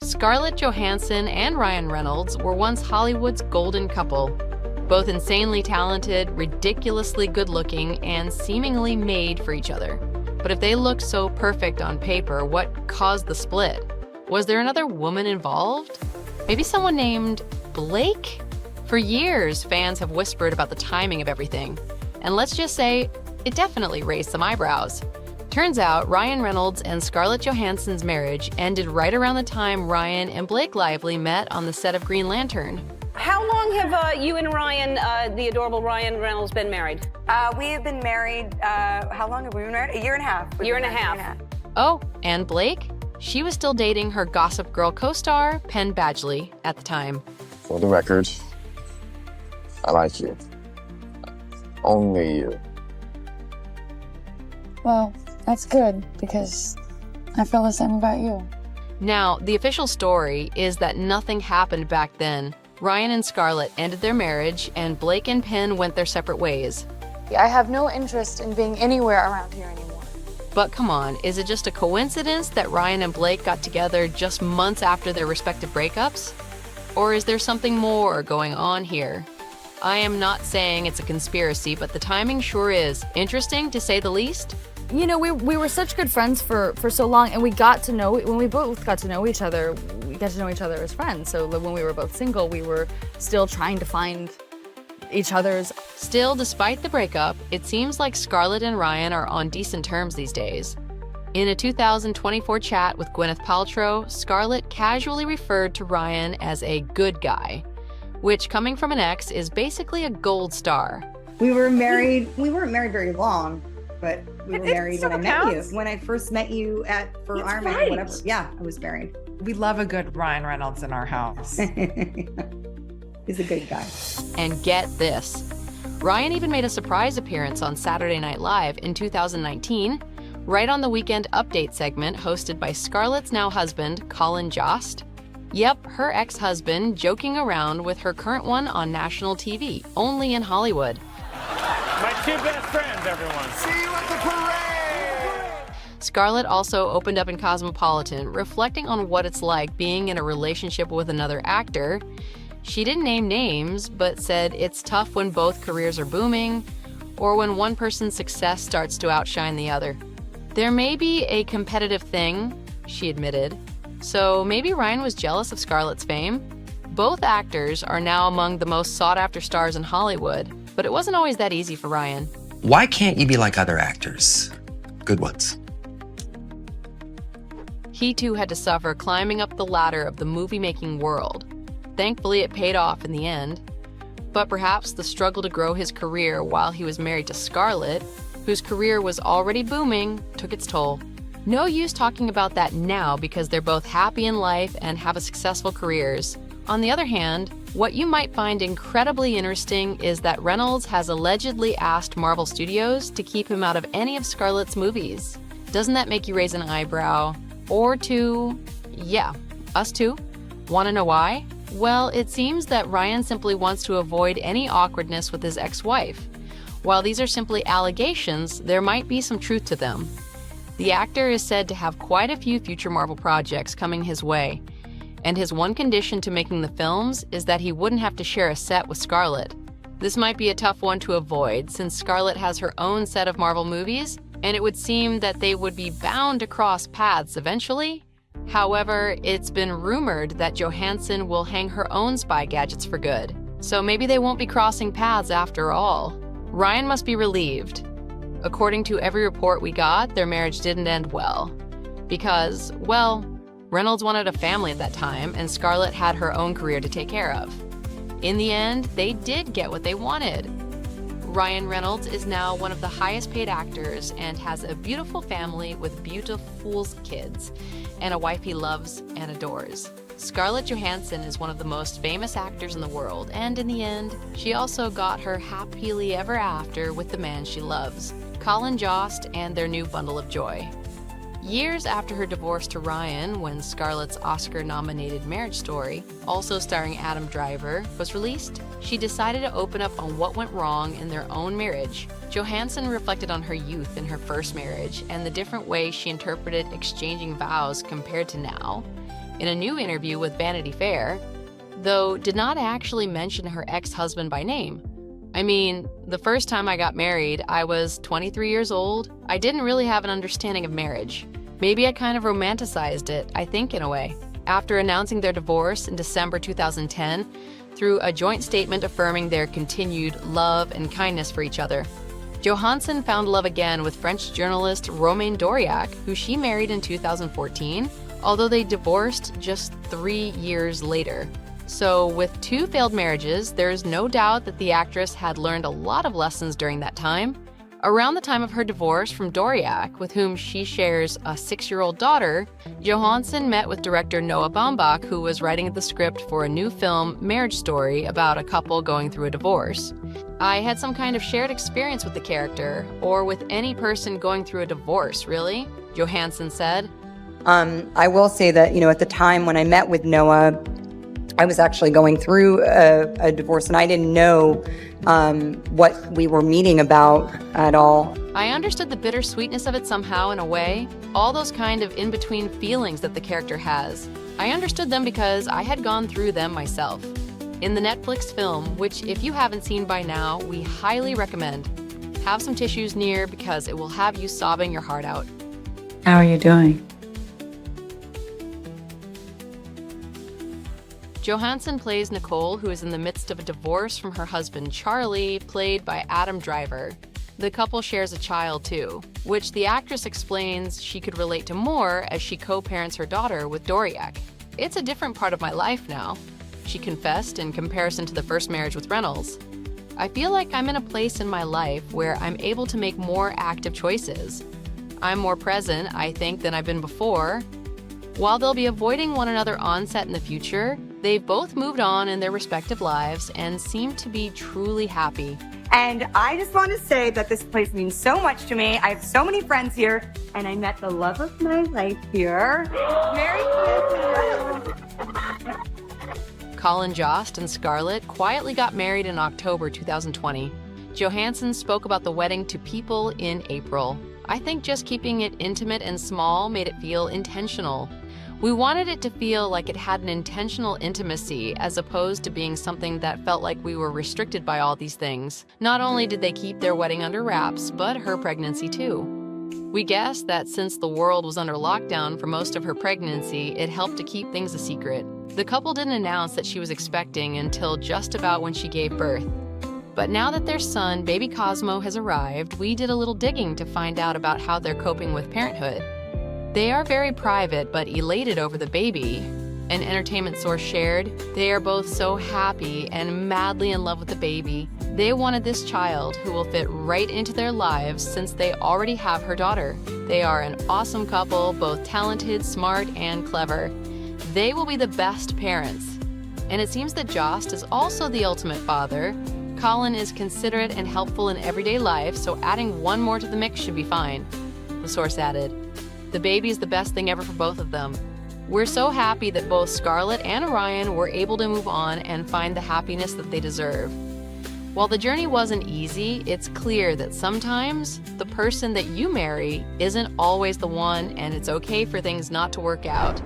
Scarlett Johansson and Ryan Reynolds were once Hollywood's golden couple, both insanely talented, ridiculously good-looking, and seemingly made for each other. But if they looked so perfect on paper, what caused the split? Was there another woman involved? Maybe someone named Blake? For years, fans have whispered about the timing of everything, and let's just say, it definitely raised some eyebrows. Turns out, Ryan Reynolds and Scarlett Johansson's marriage ended right around the time Ryan and Blake Lively met on the set of Green Lantern. How long have you and Ryan, the adorable Ryan Reynolds, been married? We have been married, how long have we been married? A year and a half. Year and a half. Oh, and Blake? She was still dating her Gossip Girl co-star, Penn Badgley, at the time. For the record, I like you. Only you. Well, that's good, because I feel the same about you. Now, the official story is that nothing happened back then. Ryan and Scarlett ended their marriage, and Blake and Penn went their separate ways. I have no interest in being anywhere around here anymore. But come on, is it just a coincidence that Ryan and Blake got together just months after their respective breakups? Or is there something more going on here? I am not saying it's a conspiracy, but the timing sure is. Interesting, to say the least. You know, we were such good friends for so long, and we got to know, when we both got to know each other, we got to know each other as friends. So when we were both single, we were still trying to find each other's. Still, despite the breakup, it seems like Scarlett and Ryan are on decent terms these days. In a 2024 chat with Gwyneth Paltrow, Scarlett casually referred to Ryan as a good guy, which, coming from an ex, is basically a gold star. We were married, we weren't married very long, but we were married when I met you. When I first met you for Iron Man or whatever. Yeah, I was married. We love a good Ryan Reynolds in our house. He's a good guy. And get this, Ryan even made a surprise appearance on Saturday Night Live in 2019, right on the Weekend Update segment hosted by Scarlett's now husband, Colin Jost. Yep, her ex-husband joking around with her current one on national TV, only in Hollywood. My two best friends, everyone. See you at the parade! Scarlett also opened up in Cosmopolitan, reflecting on what it's like being in a relationship with another actor. She didn't name names, but said it's tough when both careers are booming, or when one person's success starts to outshine the other. There may be a competitive thing, she admitted, so maybe Ryan was jealous of Scarlett's fame. Both actors are now among the most sought-after stars in Hollywood, but it wasn't always that easy for Ryan. Why can't you be like other actors? Good ones. He too had to suffer climbing up the ladder of the movie-making world. Thankfully, it paid off in the end. But perhaps the struggle to grow his career while he was married to Scarlett, whose career was already booming, took its toll. No use talking about that now because they're both happy in life and have successful careers. On the other hand, what you might find incredibly interesting is that Reynolds has allegedly asked Marvel Studios to keep him out of any of Scarlett's movies. Doesn't that make you raise an eyebrow? Or two? Yeah, us too. Want to know why? Well, it seems that Ryan simply wants to avoid any awkwardness with his ex-wife. While these are simply allegations, there might be some truth to them. The actor is said to have quite a few future Marvel projects coming his way, and his one condition to making the films is that he wouldn't have to share a set with Scarlett. This might be a tough one to avoid since Scarlett has her own set of Marvel movies, and it would seem that they would be bound to cross paths eventually. However, it's been rumored that Johansson will hang her own spy gadgets for good, so maybe they won't be crossing paths after all. Ryan must be relieved. According to every report we got, their marriage didn't end well. Because, well, Reynolds wanted a family at that time, and Scarlett had her own career to take care of. In the end, they did get what they wanted. Ryan Reynolds is now one of the highest paid actors and has a beautiful family with beautiful kids, and a wife he loves and adores. Scarlett Johansson is one of the most famous actors in the world, and in the end, she also got her happily ever after with the man she loves, Colin Jost, and their new bundle of joy. Years after her divorce to Ryan, when Scarlett's Oscar-nominated Marriage Story, also starring Adam Driver, was released, she decided to open up on what went wrong in their own marriage. Johansson reflected on her youth in her first marriage and the different ways she interpreted exchanging vows compared to now. in a new interview with Vanity Fair, though did not actually mention her ex-husband by name. I mean, the first time I got married, I was 23 years old. I didn't really have an understanding of marriage. Maybe I kind of romanticized it, I think, in a way. After announcing their divorce in December 2010, through a joint statement affirming their continued love and kindness for each other. Johansson found love again with French journalist Romain Doriac, who she married in 2014, although they divorced just 3 years later. So with 2 failed marriages, there's no doubt that the actress had learned a lot of lessons during that time. Around the time of her divorce from Doriac, with whom she shares a 6-year-old daughter, Johansson met with director Noah Baumbach, who was writing the script for a new film, Marriage Story, about a couple going through a divorce. I had some kind of shared experience with the character, or with any person going through a divorce, really, Johansson said. I will say that, at the time when I met with Noah, I was actually going through a divorce, and I didn't know what we were meeting about at all. I understood the bittersweetness of it somehow, in a way. All those kind of in-between feelings that the character has. I understood them because I had gone through them myself. In the Netflix film, which if you haven't seen by now, we highly recommend. Have some tissues near because it will have you sobbing your heart out. How are you doing? Johansson plays Nicole, who is in the midst of a divorce from her husband Charlie, played by Adam Driver. The couple shares a child too, which the actress explains she could relate to more as she co-parents her daughter with Doriac. It's a different part of my life now, she confessed in comparison to the first marriage with Reynolds. I feel like I'm in a place in my life where I'm able to make more active choices. I'm more present, I think, than I've been before. While they'll be avoiding one another on set in the future, they've both moved on in their respective lives and seem to be truly happy. And I just want to say that this place means so much to me. I have so many friends here, and I met the love of my life here. Merry Christmas! Colin Jost and Scarlett quietly got married in October 2020. Johansson spoke about the wedding to people in April. I think just keeping it intimate and small made it feel intentional. We wanted it to feel like it had an intentional intimacy as opposed to being something that felt like we were restricted by all these things. Not only did they keep their wedding under wraps, but her pregnancy too. We guessed that since the world was under lockdown for most of her pregnancy, it helped to keep things a secret. The couple didn't announce that she was expecting until just about when she gave birth. But now that their son, baby Cosmo, has arrived, we did a little digging to find out about how they're coping with parenthood. They are very private but elated over the baby. An entertainment source shared, they are both so happy and madly in love with the baby. They wanted this child who will fit right into their lives since they already have her daughter. They are an awesome couple, both talented, smart, and clever. They will be the best parents. And it seems that Jost is also the ultimate father. Colin is considerate and helpful in everyday life, so adding one more to the mix should be fine. The source added, the baby is the best thing ever for both of them. We're so happy that both Scarlett and Ryan were able to move on and find the happiness that they deserve. While the journey wasn't easy, it's clear that sometimes the person that you marry isn't always the one, and it's okay for things not to work out.